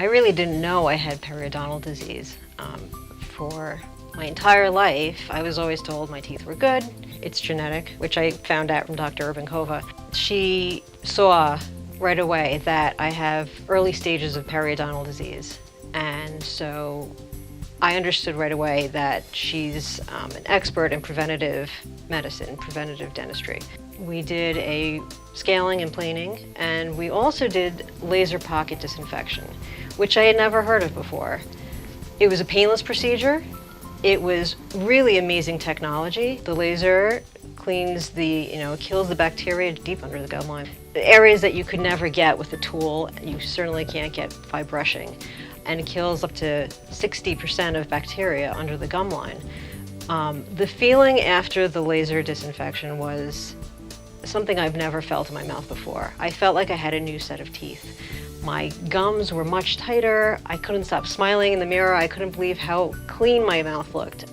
I really didn't know I had periodontal disease. For my entire life, I was always told my teeth were good. It's genetic, which I found out from Dr. Urbankova. She saw right away that I have early stages of periodontal disease. And so I understood right away that she's an expert in preventative medicine, preventative dentistry. We did a scaling and planing, and we also did laser pocket disinfection, which I had never heard of before. It was a painless procedure. It was really amazing technology. The laser cleans kills the bacteria deep under the gum line. The areas that you could never get with a tool, you certainly can't get by brushing. And it kills up to 60% of bacteria under the gum line. The feeling after the laser disinfection was something I've never felt in my mouth before. I felt like I had a new set of teeth. My gums were much tighter. I couldn't stop smiling in the mirror. I couldn't believe how clean my mouth looked.